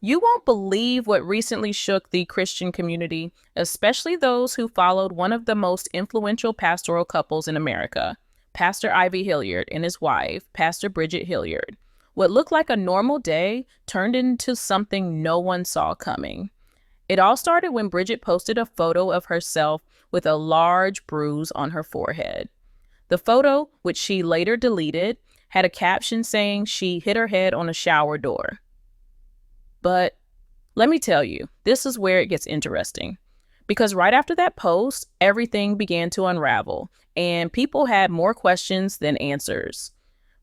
You won't believe what recently shook the Christian community, especially those who followed one of the most influential pastoral couples in America, Pastor Ivy Hilliard and his wife, Pastor Bridget Hilliard. What looked like a normal day turned into something no one saw coming. It all started when Bridget posted a photo of herself with a large bruise on her forehead. The photo, which she later deleted, had a caption saying she hit her head on a shower door. But let me tell you, this is where it gets interesting. Because right after that post, everything began to unravel, and people had more questions than answers.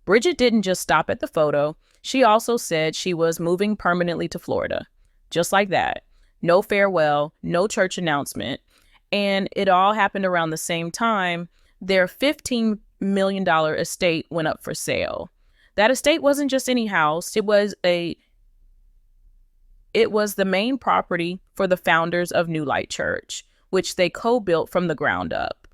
Bridget didn't just stop at the photo. She also said she was moving permanently to Florida. Just like that. No farewell, no church announcement. And it all happened around the same time their $15 million estate went up for sale. That estate wasn't just any house. It was the main property for the founders of New Light Church, which they co-built from the ground up.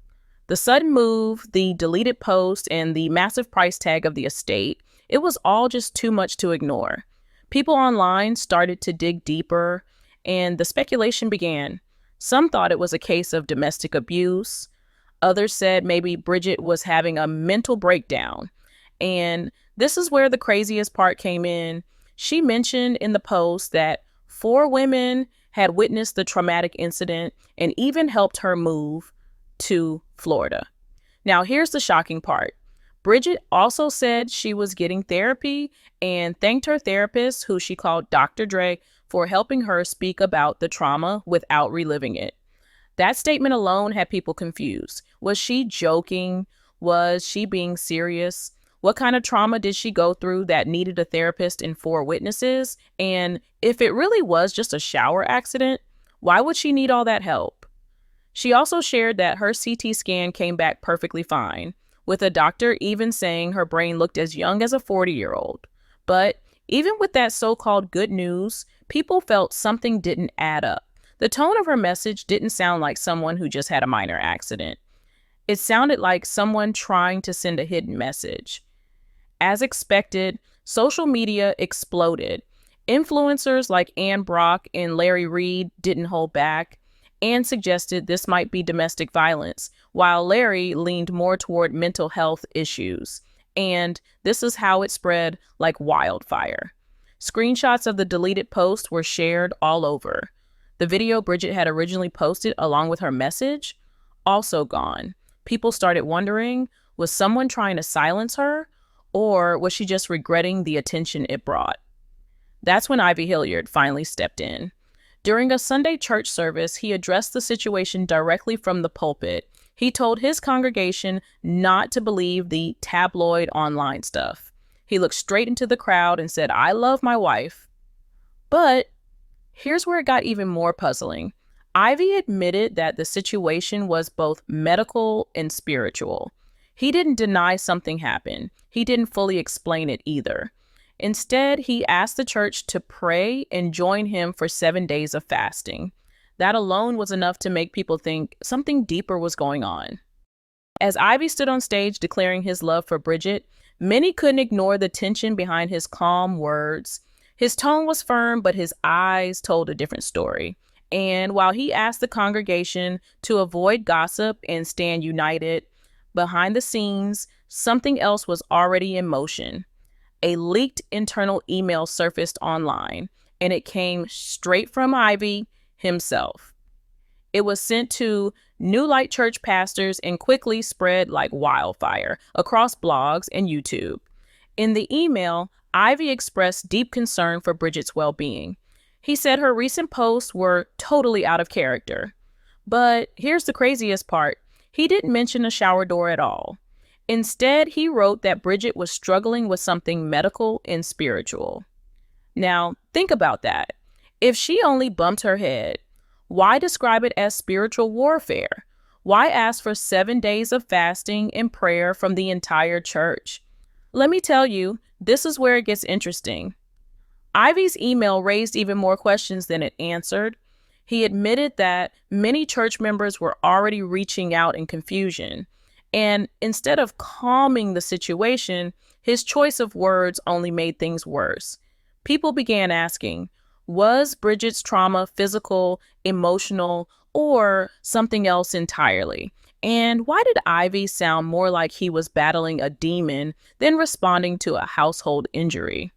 The sudden move, the deleted post, and the massive price tag of the estate, it was all just too much to ignore. People online started to dig deeper, and the speculation began. Some thought it was a case of domestic abuse. Others said maybe Bridget was having a mental breakdown. And this is where the craziest part came in. She mentioned in the post that 4 women had witnessed the traumatic incident and even helped her move to Florida. Now, here's the shocking part. Bridget also said she was getting therapy and thanked her therapist, who she called Dr. Dre, for helping her speak about the trauma without reliving it. That statement alone had people confused. Was she joking? Was she being serious? What kind of trauma did she go through that needed a therapist and 4 witnesses? And if it really was just a shower accident, why would she need all that help? She also shared that her CT scan came back perfectly fine, with a doctor even saying her brain looked as young as a 40-year-old. But even with that so-called good news, people felt something didn't add up. The tone of her message didn't sound like someone who just had a minor accident. It sounded like someone trying to send a hidden message. As expected, social media exploded. Influencers like Ann Brock and Larry Reed didn't hold back and suggested this might be domestic violence, while Larry leaned more toward mental health issues. And this is how it spread like wildfire. Screenshots of the deleted post were shared all over. The video Bridget had originally posted along with her message, also gone. People started wondering, was someone trying to silence her, or was she just regretting the attention it brought? That's when Ivy Hilliard finally stepped in. During a Sunday church service, he addressed the situation directly from the pulpit. He told his congregation not to believe the tabloid online stuff. He looked straight into the crowd and said, "I love my wife." But here's where it got even more puzzling. Ivy admitted that the situation was both medical and spiritual. He didn't deny something happened. He didn't fully explain it either. Instead, he asked the church to pray and join him for 7 days of fasting. That alone was enough to make people think something deeper was going on. As Ivy stood on stage declaring his love for Bridget, many couldn't ignore the tension behind his calm words. His tone was firm, but his eyes told a different story. And while he asked the congregation to avoid gossip and stand united, behind the scenes, something else was already in motion. A leaked internal email surfaced online, and it came straight from Ivy himself. It was sent to New Light Church pastors and quickly spread like wildfire across blogs and YouTube. In the email, Ivy expressed deep concern for Bridget's well-being. He said her recent posts were totally out of character. But here's the craziest part. He didn't mention a shower door at all. Instead, he wrote that Bridget was struggling with something medical and spiritual. Now, think about that. If she only bumped her head, why describe it as spiritual warfare? Why ask for 7 days of fasting and prayer from the entire church? Let me tell you, this is where it gets interesting. Ivy's email raised even more questions than it answered. He admitted that many church members were already reaching out in confusion. And instead of calming the situation, his choice of words only made things worse. People began asking, Was Bridget's trauma physical, emotional, or something else entirely? And why did Ivy sound more like he was battling a demon than responding to a household injury?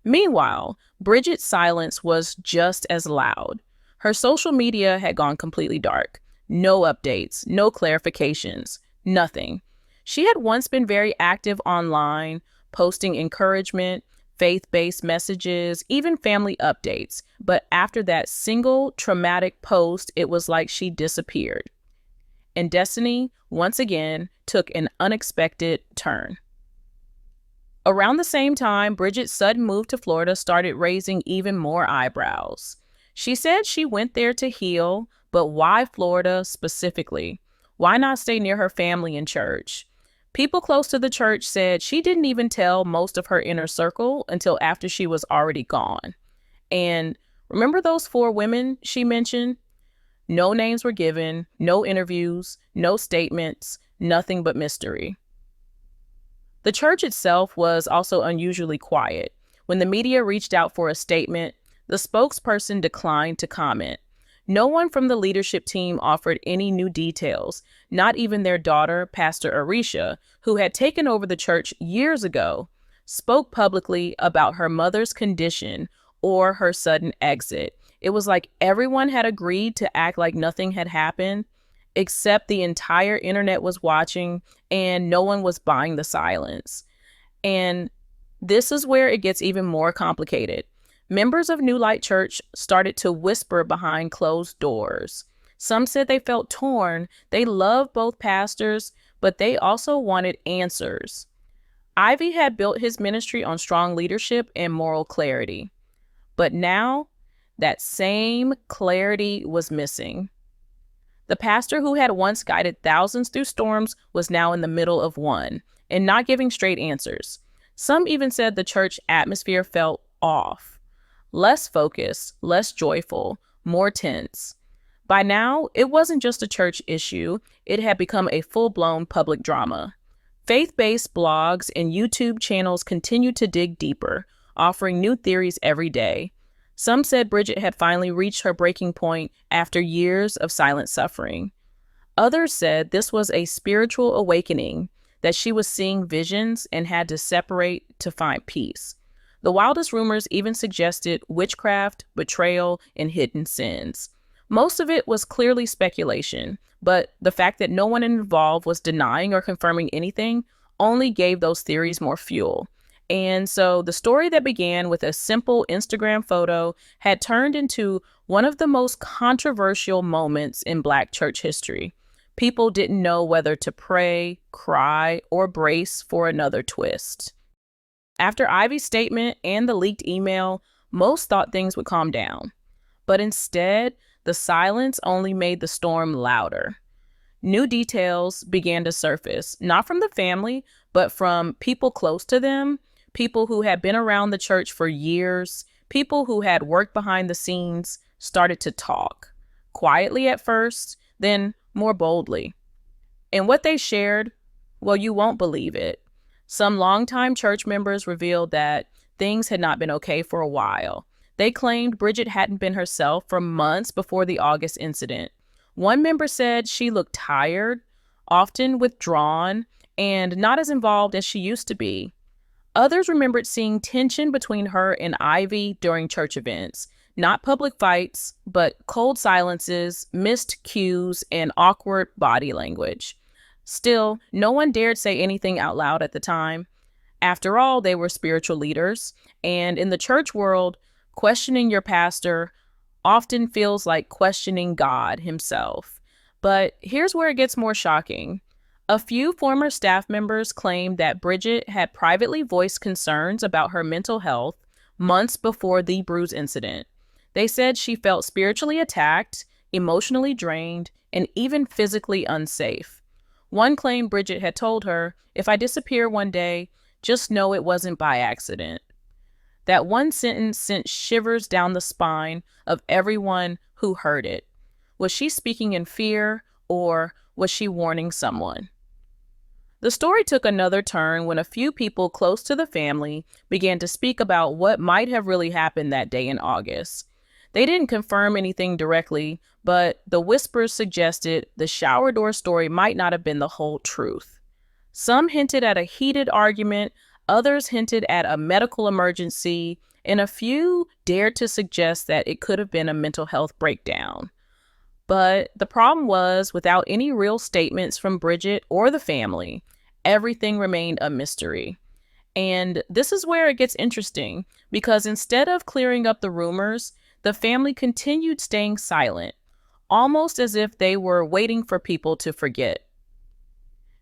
Meanwhile, Bridget's silence was just as loud. Her social media had gone completely dark. No updates, no clarifications, nothing. She had once been very active online, posting encouragement, faith-based messages, even family updates. But after that single traumatic post, it was like she disappeared. And destiny, once again, took an unexpected turn. Around the same time, Bridget's sudden move to Florida started raising even more eyebrows. She said she went there to heal, but why Florida specifically? Why not stay near her family and church? People close to the church said she didn't even tell most of her inner circle until after she was already gone. And remember those 4 women she mentioned? No names were given, no interviews, no statements, nothing but mystery. The church itself was also unusually quiet. When the media reached out for a statement, the spokesperson declined to comment. No one from the leadership team offered any new details, not even their daughter, Pastor Arisha, who had taken over the church years ago, spoke publicly about her mother's condition or her sudden exit. It was like everyone had agreed to act like nothing had happened, except the entire internet was watching and no one was buying the silence. And this is where it gets even more complicated. Members of New Light Church started to whisper behind closed doors. Some said they felt torn. They loved both pastors, but they also wanted answers. Ivy had built his ministry on strong leadership and moral clarity. But now, that same clarity was missing. The pastor who had once guided thousands through storms was now in the middle of one and not giving straight answers. Some even said the church atmosphere felt off. Less focused, less joyful, more tense. By now, it wasn't just a church issue. It had become a full-blown public drama. Faith-based blogs and YouTube channels continued to dig deeper, offering new theories every day. Some said Bridget had finally reached her breaking point after years of silent suffering. Others said this was a spiritual awakening, that she was seeing visions and had to separate to find peace. The wildest rumors even suggested witchcraft, betrayal, and hidden sins. Most of it was clearly speculation, but the fact that no one involved was denying or confirming anything only gave those theories more fuel. And so the story that began with a simple Instagram photo had turned into one of the most controversial moments in Black church history. People didn't know whether to pray, cry, or brace for another twist. After Ivy's statement and the leaked email, most thought things would calm down. But instead, the silence only made the storm louder. New details began to surface, not from the family, but from people close to them, people who had been around the church for years, people who had worked behind the scenes, started to talk. Quietly at first, then more boldly. And what they shared, well, you won't believe it. Some longtime church members revealed that things had not been okay for a while. They claimed Bridget hadn't been herself for months before the August incident. One member said she looked tired, often withdrawn, and not as involved as she used to be. Others remembered seeing tension between her and Ivy during church events. Not public fights, but cold silences, missed cues, and awkward body language. Still, no one dared say anything out loud at the time. After all, they were spiritual leaders, and in the church world, questioning your pastor often feels like questioning God himself. But here's where it gets more shocking. A few former staff members claimed that Bridget had privately voiced concerns about her mental health months before the bruise incident. They said she felt spiritually attacked, emotionally drained, and even physically unsafe. One claimed Bridget had told her, "If I disappear one day, just know it wasn't by accident." That one sentence sent shivers down the spine of everyone who heard it. Was she speaking in fear, or was she warning someone? The story took another turn when a few people close to the family began to speak about what might have really happened that day in August. They didn't confirm anything directly, but the whispers suggested the shower door story might not have been the whole truth. Some hinted at a heated argument, others hinted at a medical emergency, and a few dared to suggest that it could have been a mental health breakdown. But the problem was, without any real statements from Bridget or the family, everything remained a mystery. And this is where it gets interesting, because instead of clearing up the rumors, the family continued staying silent, almost as if they were waiting for people to forget.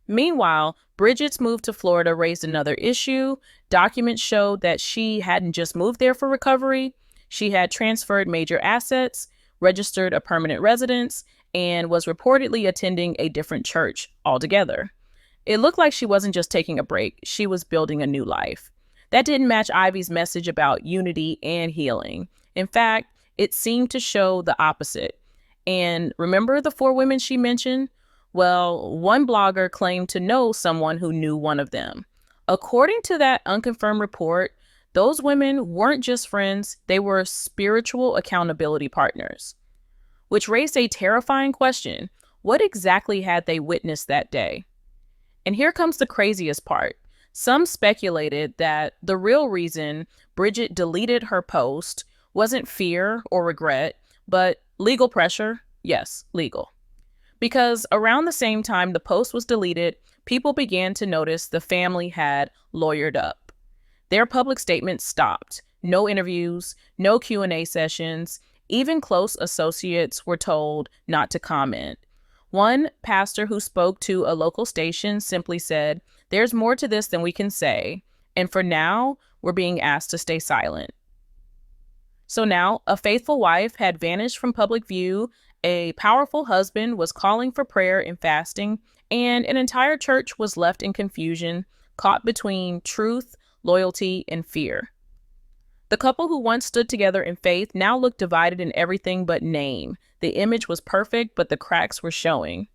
Meanwhile, Bridget's move to Florida raised another issue. Documents showed that she hadn't just moved there for recovery, she had transferred major assets, registered a permanent residence, and was reportedly attending a different church altogether. It looked like she wasn't just taking a break, she was building a new life. That didn't match Ivy's message about unity and healing. In fact, it seemed to show the opposite. And remember the 4 women she mentioned? Well, one blogger claimed to know someone who knew one of them. According to that unconfirmed report, those women weren't just friends, they were spiritual accountability partners. Which raised a terrifying question. What exactly had they witnessed that day? And here comes the craziest part. Some speculated that the real reason Bridget deleted her post wasn't fear or regret, but legal pressure. Yes, legal. Because around the same time the post was deleted, people began to notice the family had lawyered up. Their public statements stopped. No interviews, no Q&A sessions. Even close associates were told not to comment. One pastor who spoke to a local station simply said, "There's more to this than we can say, and for now, we're being asked to stay silent." So now, a faithful wife had vanished from public view, a powerful husband was calling for prayer and fasting, and an entire church was left in confusion, caught between truth, loyalty, and fear. The couple who once stood together in faith now looked divided in everything but name. The image was perfect, but the cracks were showing.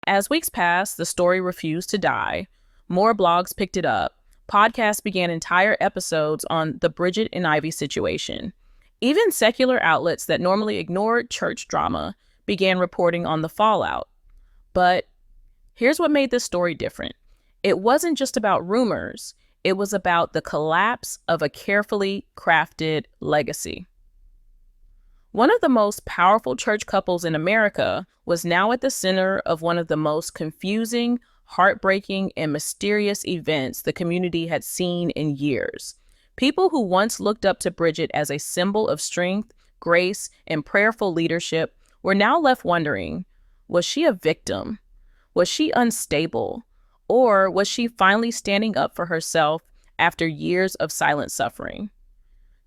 As weeks passed, the story refused to die. More blogs picked it up. Podcasts began entire episodes on the Bridget and Ivy situation. Even secular outlets that normally ignored church drama began reporting on the fallout. But here's what made this story different. It wasn't just about rumors. It was about the collapse of a carefully crafted legacy. One of the most powerful church couples in America was now at the center of one of the most confusing, heartbreaking, and mysterious events the community had seen in years. People who once looked up to Bridget as a symbol of strength, grace, and prayerful leadership were now left wondering, was she a victim? Was she unstable? Or was she finally standing up for herself after years of silent suffering?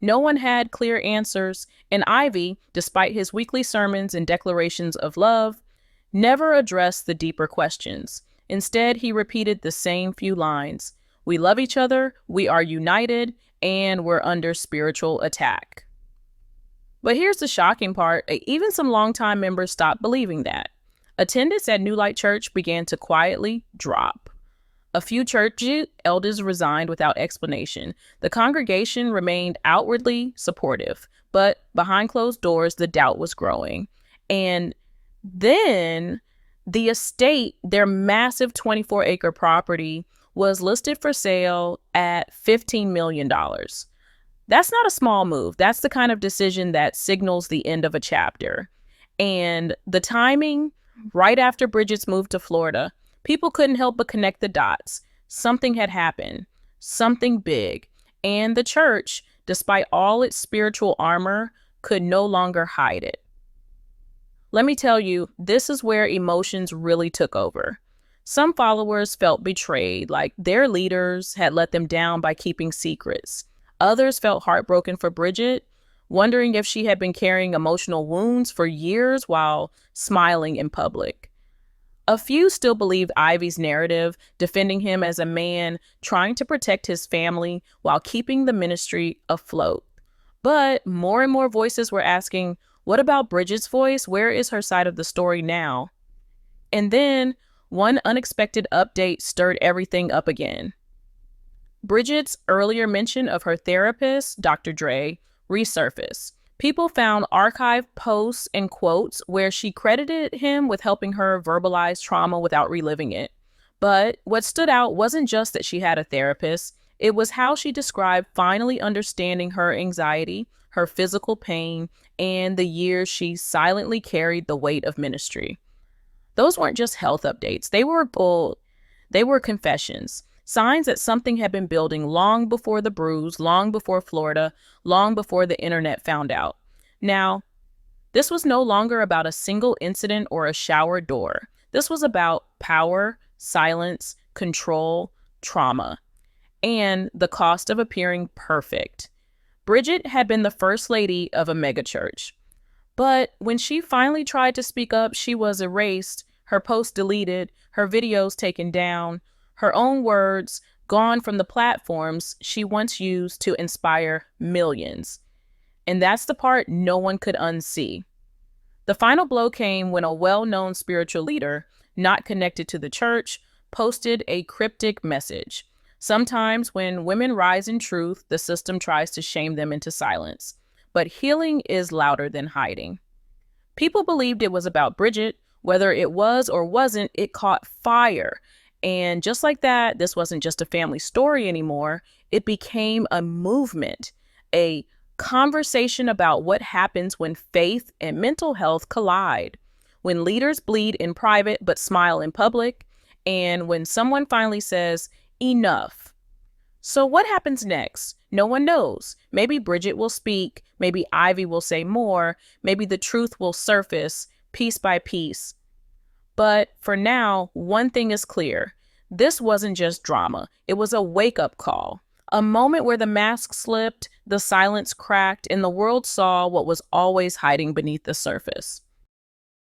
No one had clear answers, and Ivy, despite his weekly sermons and declarations of love, never addressed the deeper questions. Instead, he repeated the same few lines. We love each other, we are united, and we're under spiritual attack. But here's the shocking part. Even some longtime members stopped believing that. Attendance at New Light Church began to quietly drop. A few church elders resigned without explanation. The congregation remained outwardly supportive, but behind closed doors, the doubt was growing. And then the estate, their massive 24-acre property, was listed for sale at $15 million. That's not a small move. That's the kind of decision that signals the end of a chapter. And the timing, right after Bridget's move to Florida, people couldn't help but connect the dots. Something had happened, something big, and the church, despite all its spiritual armor, could no longer hide it. Let me tell you, this is where emotions really took over. Some followers felt betrayed, like their leaders had let them down by keeping secrets. Others felt heartbroken for Bridget, wondering if she had been carrying emotional wounds for years while smiling in public. A few still believed Ivy's narrative, defending him as a man trying to protect his family while keeping the ministry afloat. But more and more voices were asking, what about Bridget's voice? Where is her side of the story now? And then, one unexpected update stirred everything up again. Bridget's earlier mention of her therapist, Dr. Dre, resurfaced. People found archived posts and quotes where she credited him with helping her verbalize trauma without reliving it. But what stood out wasn't just that she had a therapist, it was how she described finally understanding her anxiety, her physical pain, and the years she silently carried the weight of ministry. Those weren't just health updates, they were confessions. Signs that something had been building long before the bruise, long before Florida, long before the internet found out. Now, this was no longer about a single incident or a shower door. This was about power, silence, control, trauma, and the cost of appearing perfect. Bridget had been the first lady of a megachurch. But when she finally tried to speak up, she was erased, her posts deleted, her videos taken down, her own words gone from the platforms she once used to inspire millions. And that's the part no one could unsee. The final blow came when a well-known spiritual leader, not connected to the church, posted a cryptic message. Sometimes when women rise in truth, the system tries to shame them into silence. But healing is louder than hiding. People believed it was about Bridget. Whether it was or wasn't, it caught fire. And just like that, this wasn't just a family story anymore. It became a movement, a conversation about what happens when faith and mental health collide, when leaders bleed in private but smile in public, and when someone finally says, enough. So what happens next? No one knows. Maybe Bridget will speak, maybe Ivy will say more, maybe the truth will surface piece by piece. But for now, one thing is clear. This wasn't just drama. It was a wake-up call. A moment where the mask slipped, the silence cracked, and the world saw what was always hiding beneath the surface.